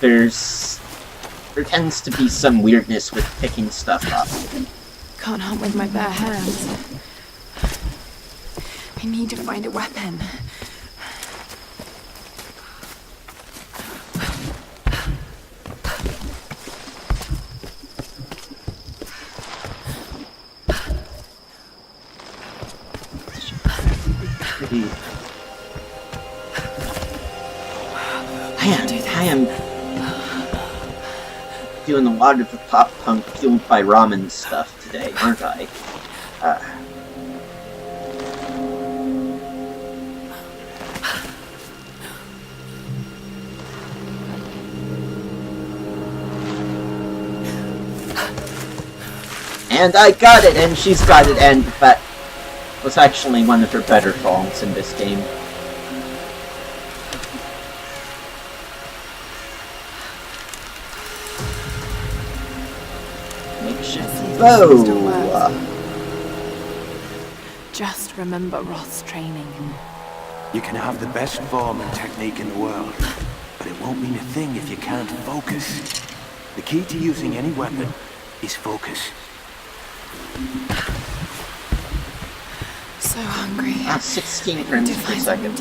there tends to be some weirdness with picking stuff up. Can't hunt with my bare hands. I need to find a weapon. I am doing a lot of the pop punk fueled by ramen stuff today, aren't I? And I got it, and she's got it, and that was actually one of her better songs in this game. Oh! Just remember Roth's training. You can have the best form and technique in the world, but it won't mean a thing if you can't focus. The key to using any weapon is focus. So hungry. 16 frames per second.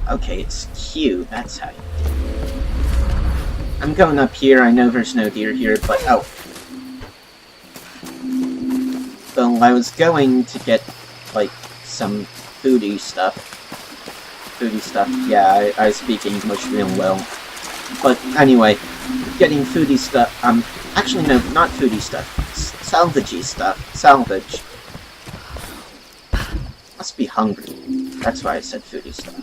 Okay, it's Q, that's how you do it. I'm going up here, I know there's no deer here, but oh. So I was going to get, like, some foodie stuff. Yeah, I speak English real well. But anyway, getting foodie stuff, actually no, not foodie stuff. Salvagey stuff. Salvage. Must be hungry. That's why I said foodie stuff.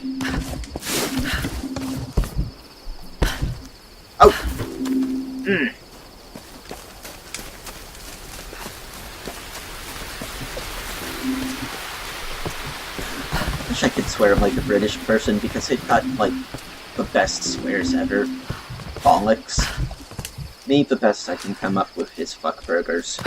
Oh! Wish I could swear like a British person because it got, like, the best swears ever. Bollocks. Me, the best I can come up with is fuck burgers.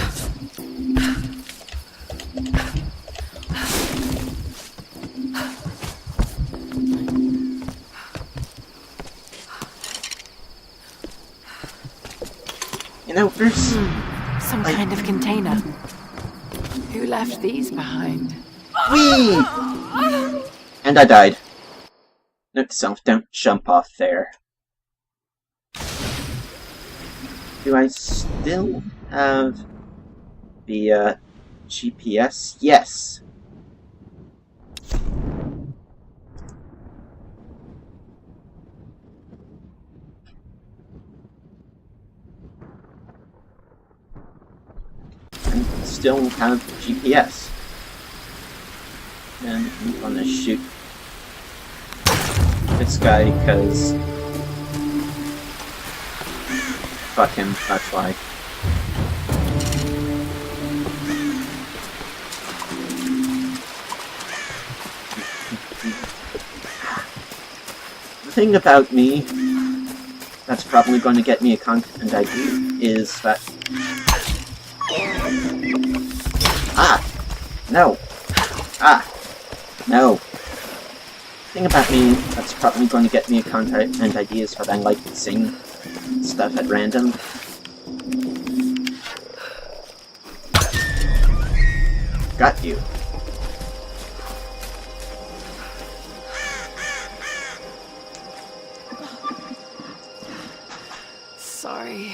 You know, there's... Some kind of container. Who left these behind? Whee! And I died. Note to self, don't jump off there. Do I still have the GPS? Yes. I still have GPS. And I'm gonna shoot this guy because fuck him, that's why. The thing about me that's probably going to get me a content ID is that... Ah! No! Ah! No! The thing about me that's probably going to get me a content ID is that I like to sing stuff at random. Got you. Sorry.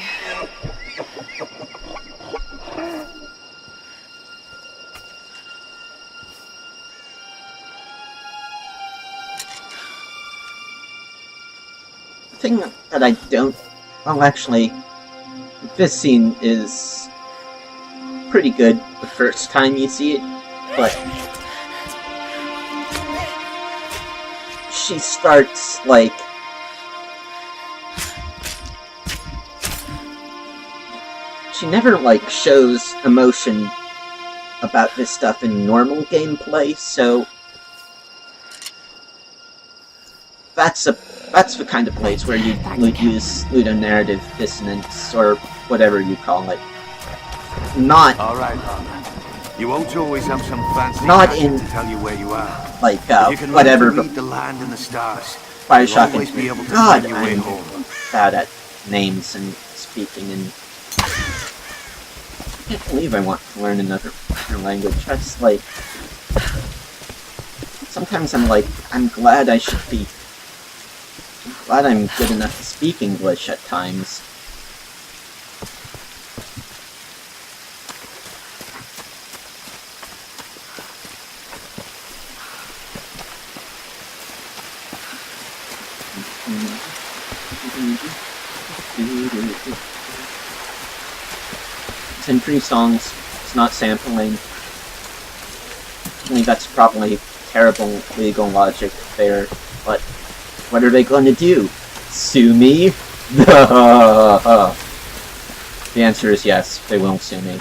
The thing that I don't... Well, actually, this scene is pretty good the first time you see it, but she starts, like... She never, like, shows emotion about this stuff in normal gameplay, so... That's the kind of place where you use ludonarrative dissonance, or whatever you call it. Not... Alright, Arthur. You won't always have some fancy Not gadget in- to tell you where you are. like, If you can whatever, learn to but read the land and the stars, Bioshock you'll always be able Infinite. to God, find your way I'm home. bad at names and speaking, and I can't believe I want to learn another language. That's like, sometimes I'm like, I'm glad I'm good enough to speak English at times. It's in 3 songs. It's not sampling. I mean, that's probably terrible legal logic there, but what are they going to do? Sue me? The answer is yes, they will sue me.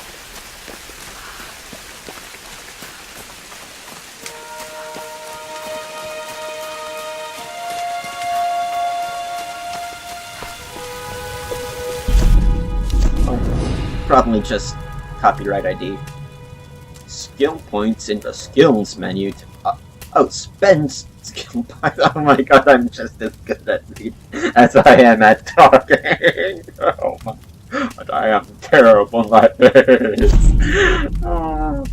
Probably just copyright ID. Skill points in the skills menu to spend skill points. Oh my god, I'm just as good at reading as I am at talking. Oh my, but I am terrible at this. Oh.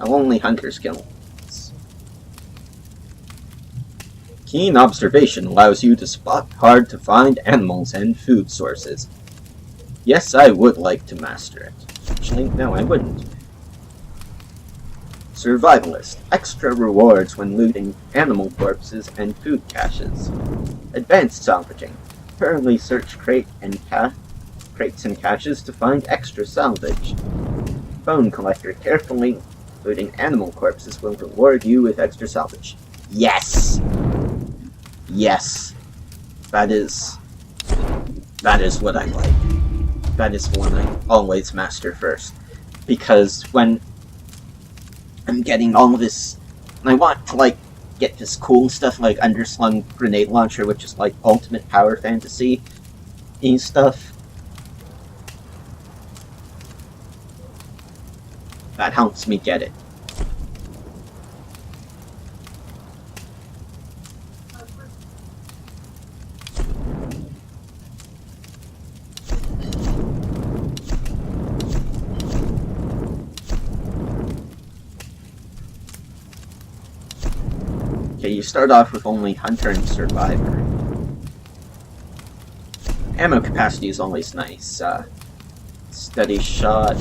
I'll only hunter skill. Keen observation allows you to spot hard-to-find animals and food sources. Yes, I would like to master it. Actually, no, I wouldn't. Survivalist. Extra rewards when looting animal corpses and food caches. Advanced salvaging. Thoroughly search crates and caches to find extra salvage. Bone collector. Carefully looting animal corpses will reward you with extra salvage. Yes! Yes, that is what I like. That is the one I always master first. Because when I'm getting all of this, I want to, like, get this cool stuff like Underslung Grenade Launcher, which is like ultimate power fantasy stuff. That helps me get it. Okay, you start off with only Hunter and Survivor. Ammo capacity is always nice. Steady shot.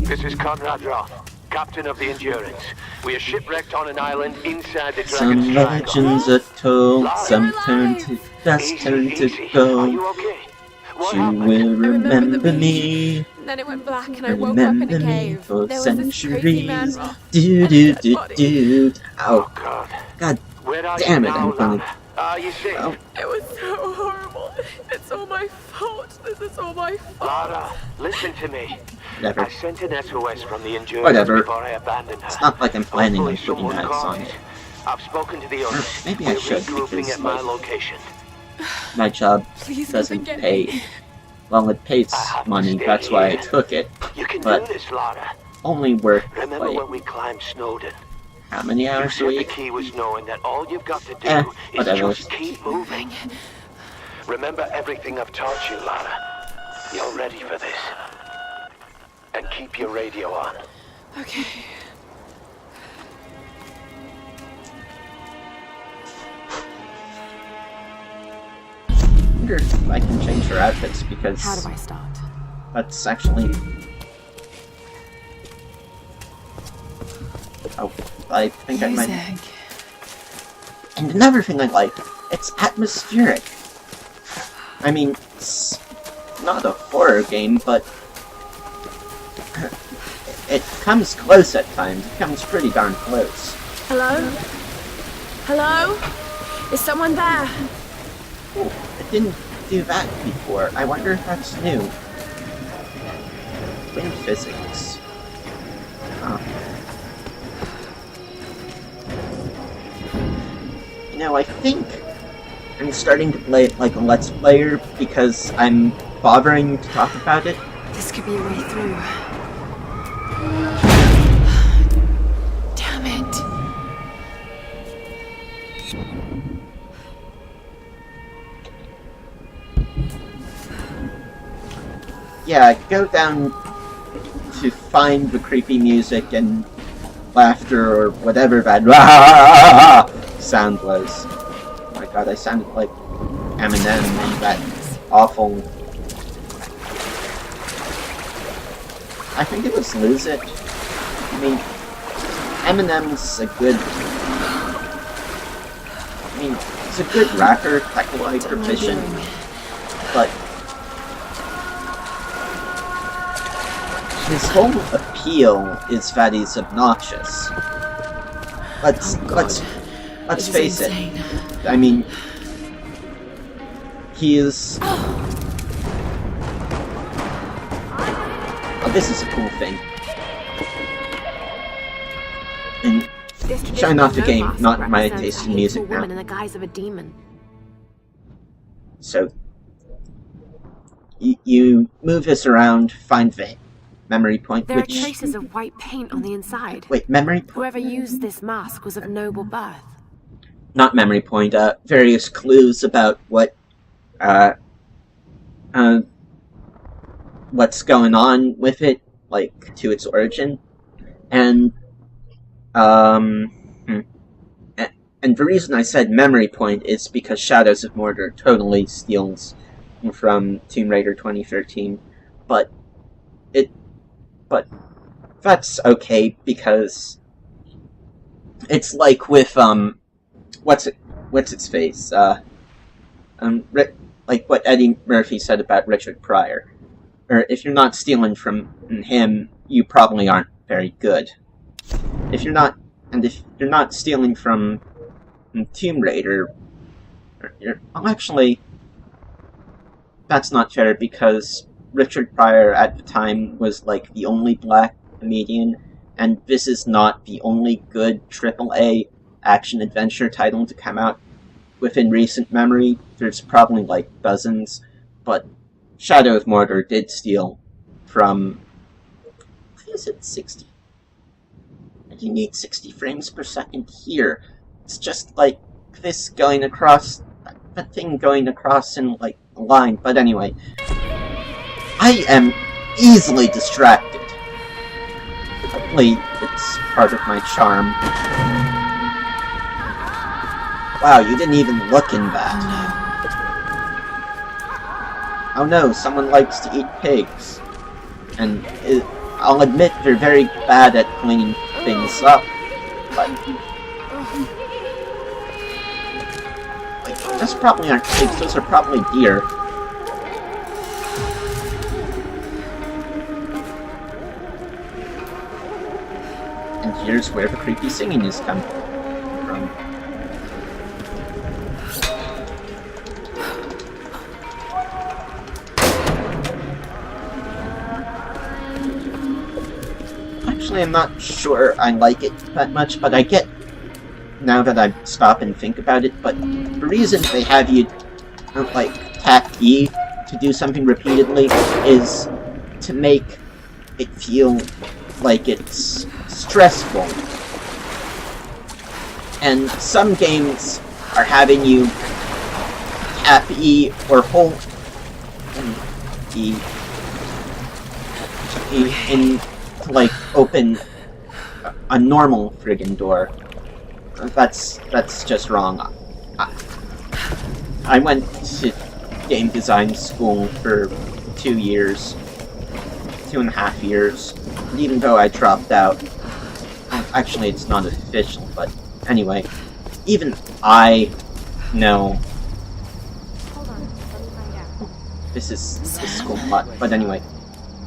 This is Conrad Roth, captain of the Endurance. We are shipwrecked on an island inside the Some Dragon's Triangle. legends are told, Lara, some turn to dust, turn to Easy. Are gold. you okay? What You happened? will remember the remember me. Then it went black and I woke up in a Remember me cave. for There was this crazy man centuries. Roth. Do and do a dead do body. do. Oh, Ow. God. God Where are damn you it, now, I'm gonna. Lara? Are you sick? Oh, It was so horrible. It's all my fault. This is all my fault. Lara, listen to me. whatever. I sent an SOS from the Endurance Whatever. before I abandoned her. It's not like I'm planning on Hopefully putting someone ads caught on it. it. I've spoken to the others. Maybe I We're should, regrouping because, at my like, location. my job Please doesn't don't forget pay. me. Well, it pays I have to money, stay that's why I here. took it. You can But- do this, Lara. Only worth, Remember like, when we climbed Snowden? how many You hours a said the week? key was knowing that all you've got to do Eh, is whatever. just keep moving. Remember everything I've taught you, Lara. You're ready for this. And keep your radio on. Okay. I wonder if I can change her outfits, because How do I start? that's actually... Oh, I think I might... Music. And another thing I like, it's atmospheric. I mean, it's not a horror game, but it comes close at times. It comes pretty darn close. Hello? Hello? Is someone there? Oh, it didn't do that before. I wonder if that's new. Wind physics. Huh. know, I think I'm starting to play it like a Let's Player because I'm bothering to talk about it. This could be a way through. Damn it. Yeah, go down to find the creepy music and laughter or whatever that sound was. Oh my god, I sounded like Eminem in that awful... I think it was Lose It. I mean, Eminem's a good... I mean, he's a good rapper, technically proficient, but his whole appeal is that he's obnoxious. Let's face it. I mean, he is... Oh, this is a cool thing. And showing off the game, not my taste in music now. In the guise of a demon. So, you move this around, find the memory point, There are which... traces of white paint on the inside. Wait, memory point? Whoever used this mask was of noble birth. Not memory point, various clues about what, what's going on with it, like, to its origin. And, and the reason I said memory point is because Shadows of Mordor totally steals from Tomb Raider 2013, but that's okay, because it's like with, what's its face, like what Eddie Murphy said about Richard Pryor. Or if you're not stealing from him, you probably aren't very good. If you're not stealing from Tomb Raider, well, actually, that's not fair, because Richard Pryor at the time was like the only black comedian, and this is not the only good AAA action-adventure title to come out within recent memory. There's probably like dozens, but Shadow of Mordor did steal from... What is it, 60? You need 60 frames per second here. It's just like this going across... that thing going across in like a line, but anyway. I am easily distracted. Hopefully, it's part of my charm. Wow, you didn't even look in that. Oh no, someone likes to eat pigs. And I'll admit they're very bad at cleaning things up, but... Like, those probably aren't pigs, those are probably deer. And here's where the creepy singing is coming from. Actually, I'm not sure I like it that much, but I get, now that I stop and think about it, but the reason they have you, like, tap E to do something repeatedly is to make it feel like it's stressful. And some games are having you tap E or hold E in to, like, open a normal friggin' door. That's just wrong. I went to game design school for 2 years, 2.5 years, and even though I dropped out, actually it's not official, but anyway, even I know, this is cool, but anyway,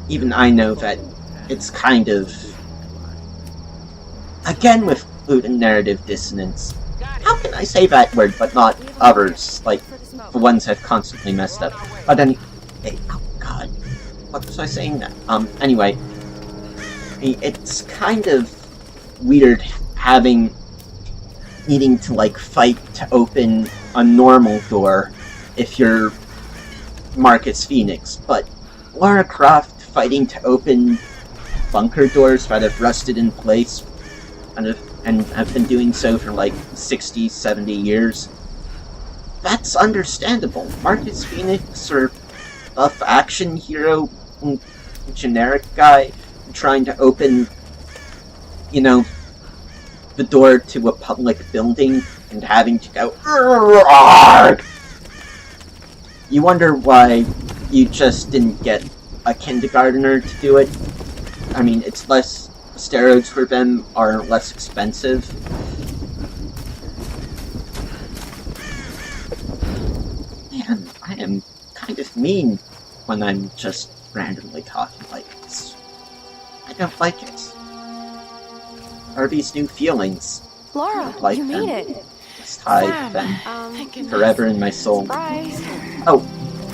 even I know that it's kind of, again with food and narrative dissonance. How can I say that word but not others, like the ones I've constantly messed up? But anyway, oh god, what was I saying now? Anyway, it's kind of weird having needing to, like, fight to open a normal door if you're Marcus Phoenix, but Lara Croft fighting to open bunker doors that have rusted in place and have been doing so for like 60, 70 years. That's understandable. Marcus Phoenix, or buff action hero, generic guy, trying to open, you know, the door to a public building and having to go, "Arrgh!" You wonder why you just didn't get a kindergartner to do it. I mean, it's less, steroids for them are less expensive. Man, I am kind of mean when I'm just randomly talking like this. I don't like it. Are these new feelings? Laura, Like you them. made it. Just hide Sam, them thank goodness. forever in my soul. Surprise. Oh,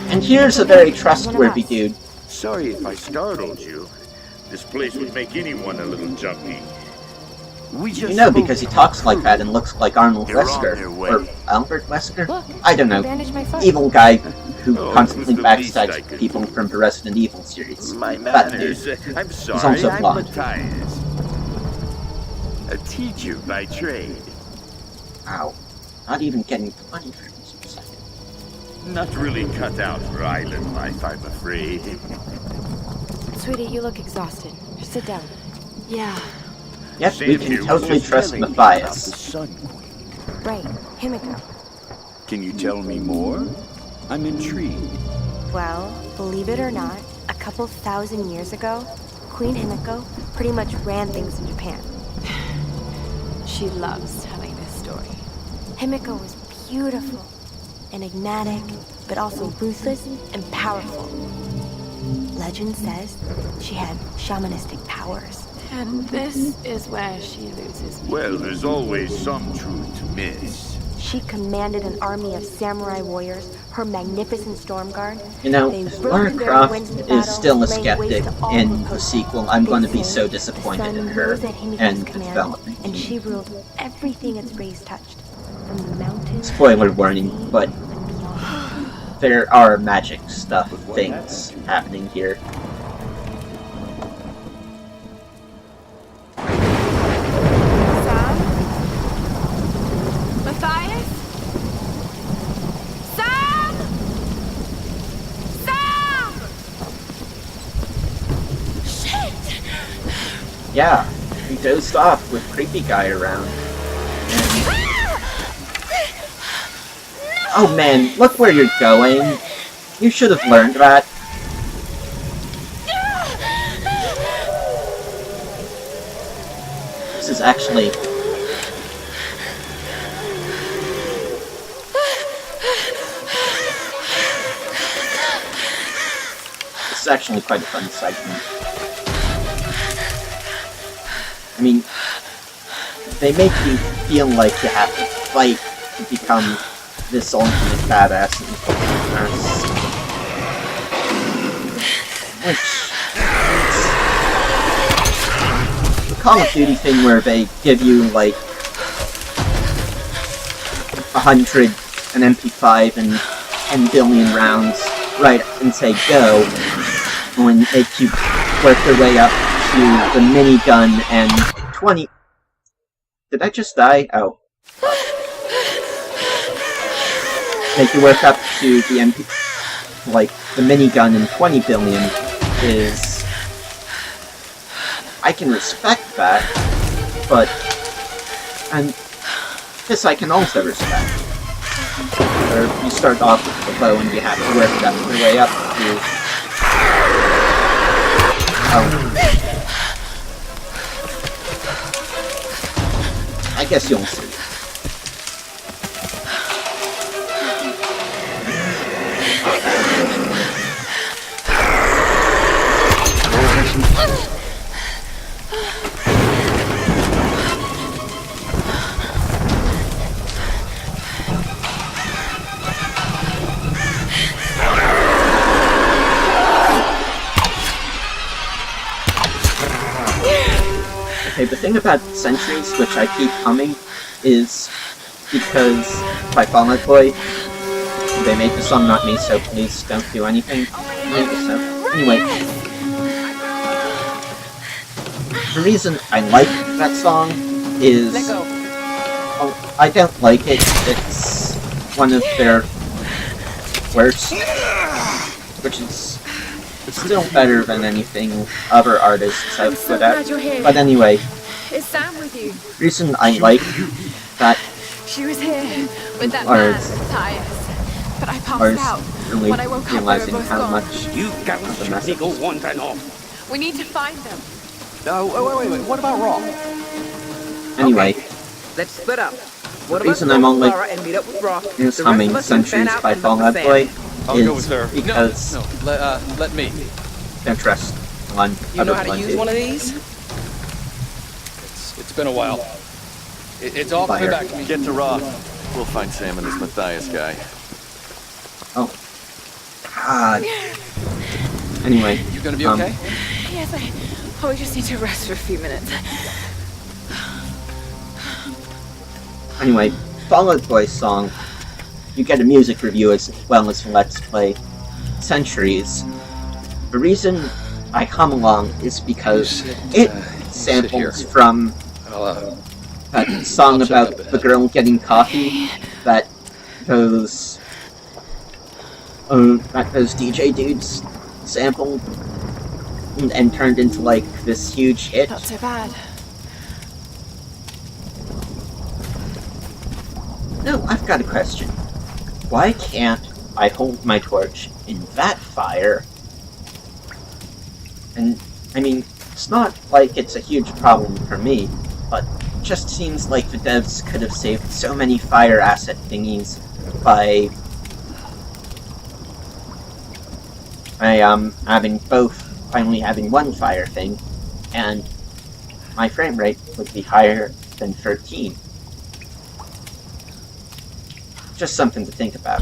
and here's a very trustworthy dude. Sorry if I startled you. This place would make anyone a little jumpy. We just You know, because he talks like that and looks like Arnold They're on Wesker. their way. Or Albert Wesker? Look, I don't know. bandaged my foot. Evil guy who Oh, constantly it was the least I backstabs could people from the Resident Evil series. My That manners. dude. I'm also sorry. I'm blonde. Matthias. A teacher by trade. Ow. Not even getting money for this for a second. Not really cut out for island life, I'm afraid. Sweetie, you look exhausted. Just sit down. Yeah. Yep, we Sam can here was totally just trust telling me about the Matthias. Sun Queen. Right, Himiko. Can you tell me more? I'm intrigued. Well, believe it or not, a couple thousand years ago, Queen Himiko pretty much ran things in Japan. She loves telling this story. Himiko was beautiful, enigmatic, but also ruthless and powerful. Legend says she had shamanistic powers. And this is where she loses me. Well, there's always some truth to miss. She commanded an army of samurai warriors, her magnificent storm guard. You know, They if rode Lara their Croft winds into is battle, still a laying skeptic waste to all in her the posts. sequel, I'm They going to be say so the disappointed sun in her rose at Himiko's and the command, development. and she ruled everything its rays touched, from the mountains. Spoiler warning, but and beyond. there are magic stuff, things happening here. Sam? Matthias? Sam? Sam! Shit! Yeah, he dozed off with creepy guy around. Oh man, look where you're going. You should have learned that. This is actually... This is actually quite a fun segment. I mean, they make you feel like you have to fight to become this ultimate badass in the Call of Duty thing where they give you like 100, an MP5 and 10 billion rounds, right, and say go, and make you work your way up to the minigun and 20... Did I just die? Oh. Make you work up to the MP... like, the minigun and 20 billion is... I can respect that, but... and this I can also respect. Where you start off with the bow and you have to work up your way up to... oh. I guess you'll see. Okay, the thing about sentries, which I keep humming, is because by Fall Out Boy, they made the song Not Me, so please don't do anything. Anyway, the reason I like that song is... Oh, I don't like it. It's one of their worst, which is still better than anything other artists have put out. But anyway, Is Sam with you? reason I like that She was here with that Or- man, Matthias. But I passed out. really When I woke up, they were realizing both how gone. much You got of the to message. go one and all. We need to find them. Oh, wait. What about Rock? Anyway, Let's split up. What the about reason I'm only Laura and meet up with Rock? is The rest humming of us can fan Centuries out by and Fall look Out for Boy I'll go is with her. because No, let me. don't trust one You know other how to use one of these? It's been a while. It's all coming Fire. back to me. Get to Rock. We'll find Sam and this Matthias guy. Oh. God. Anyway. You gonna be okay? Yes, we just need to rest for a few minutes. Anyway, Fall Out Boy song, you get a music review as well as a Let's Play. Centuries. The reason I come along is because it samples from I'll, that song I'll check about up ahead. the girl getting coffee that those DJ dudes sampled and turned into like this huge hit. Not so bad. No, I've got a question. Why can't I hold my torch in that fire? And, I mean, it's not like it's a huge problem for me, but it just seems like the devs could have saved so many fire asset thingies by finally having one fire thing, and my frame rate would be higher than 13. Just something to think about.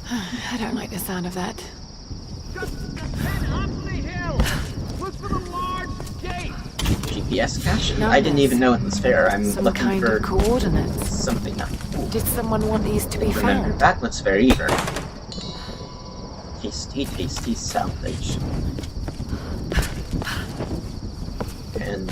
I don't like the sound of that. GPS cache? No, I didn't that's even know it was there. I'm Some looking kind for of coordinates. something now. Did someone want these to be Remember, found? that looks very even. Tasty salvage. And...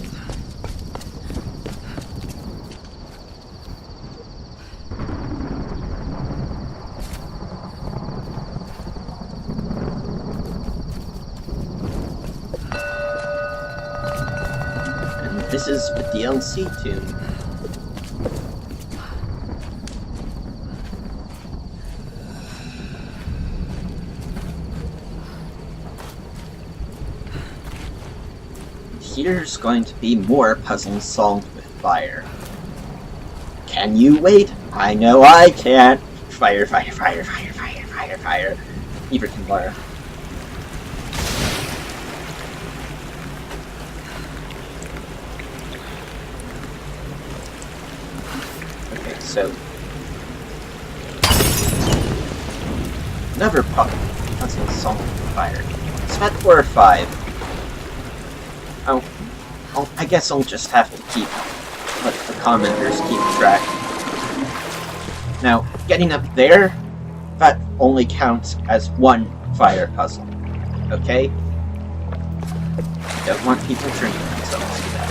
and this is the DLC tune. Here's going to be more puzzles solved with fire. Can you wait? I know I can't. Fire, fire, fire, fire, fire, fire, fire. Neither can Laura. Okay, so... another puzzle solved with fire. Is that 4 or 5? I guess I'll just have to let the commenters keep track. Now, getting up there, that only counts as one fire puzzle. Okay? Don't want people drinking themselves to death.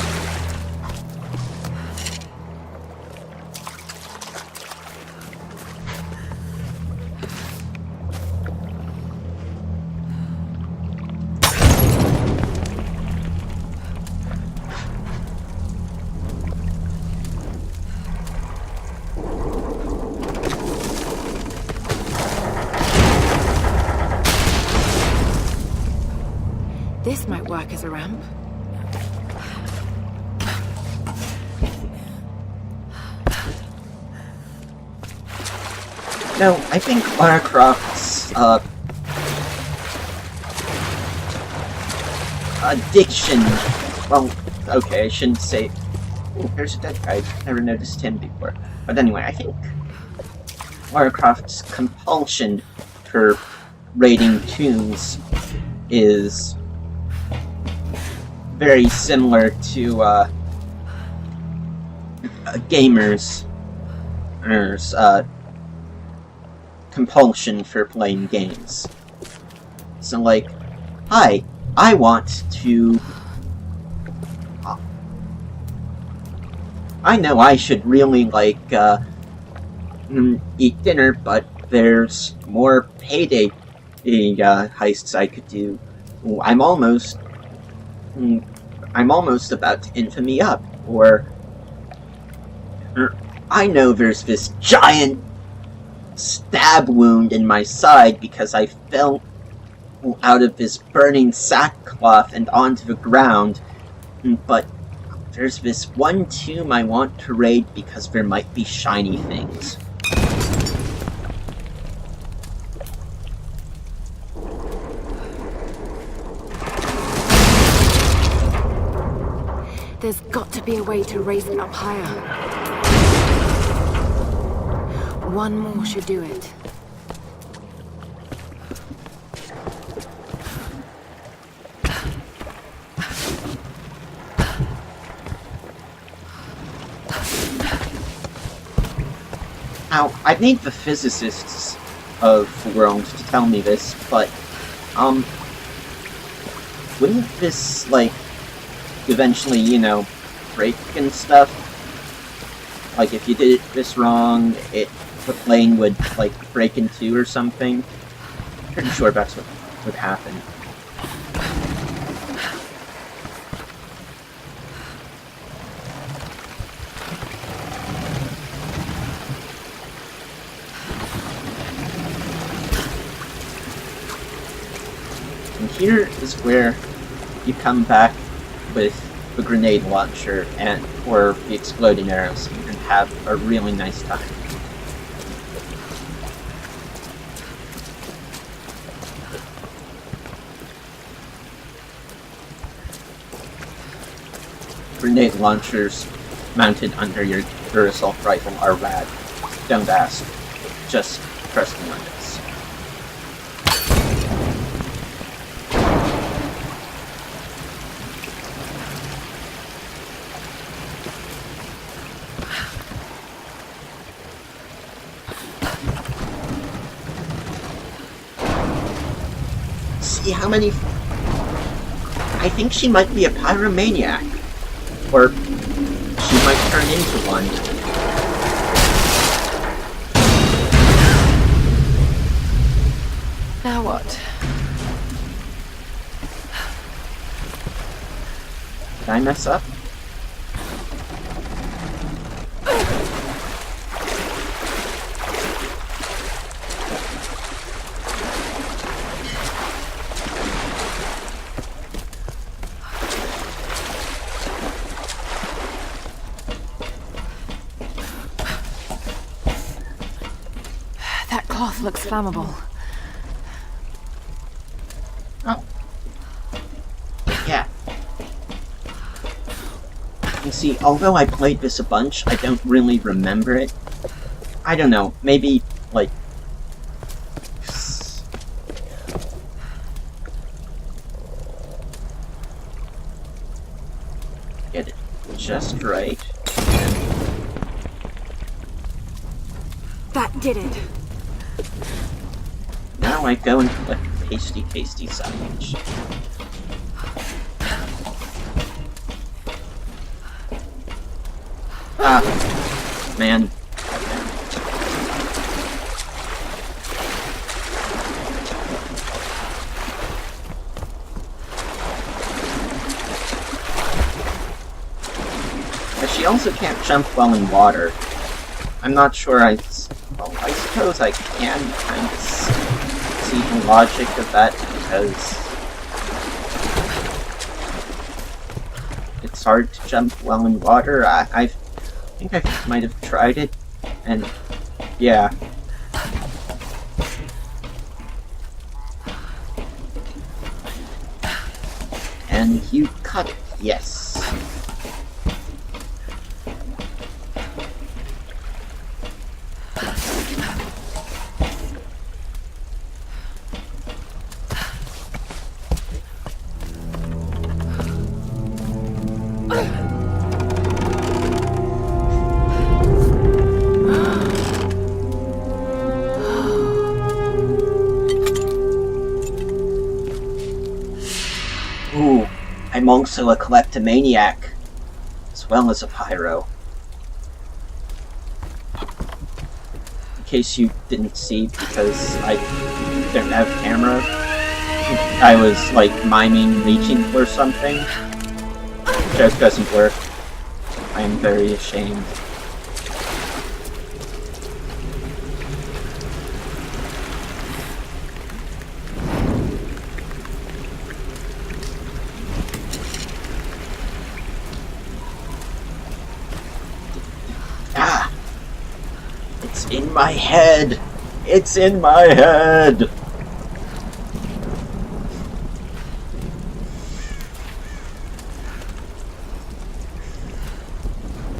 This might work as a ramp. No, I think Lara Croft's addiction. Well, okay, I shouldn't say. Oh, there's a dead guy. I've never noticed him before. But anyway, I think Lara Croft's compulsion for raiding tombs is very similar to gamers' compulsion for playing games. So, like, hi, I want to. I know I should really, like, eat dinner, but there's more payday heists I could do. I'm almost about to infamy up, or I know there's this giant stab wound in my side because I fell out of this burning sackcloth and onto the ground, but there's this one tomb I want to raid because there might be shiny things. There's got to be a way to raise it up higher. One more should do it. Now, I need the physicists of the world to tell me this, but, wouldn't this, like, eventually, you know, break and stuff? Like, if you did this wrong, the plane would, like, break in two or something? Pretty sure that's what would happen. And here is where you come back with the grenade launcher or the exploding arrows and have a really nice time. Grenade launchers mounted under your assault rifle are rad. Don't ask. Just press the buttons. See how many... I think she might be a pyromaniac. Or she might turn into one. Now what? Did I mess up? That cloth looks flammable. Oh. Yeah. You see, although I played this a bunch, I don't really remember it. I don't know, maybe, like... get it just right. That did it. Now I go into the tasty sandwich. Ah, man. But she also can't jump well in water. I'm not sure well, I suppose I can kind of see the logic of that, because it's hard to jump well in water. I think I might have tried it, and yeah. you cut it. Yes. Ooh, I'm also a kleptomaniac, as well as a pyro. In case you didn't see, because I don't have camera, I was like miming reaching for something. It just doesn't work. I am very ashamed. Ah! It's in my head! It's in my head!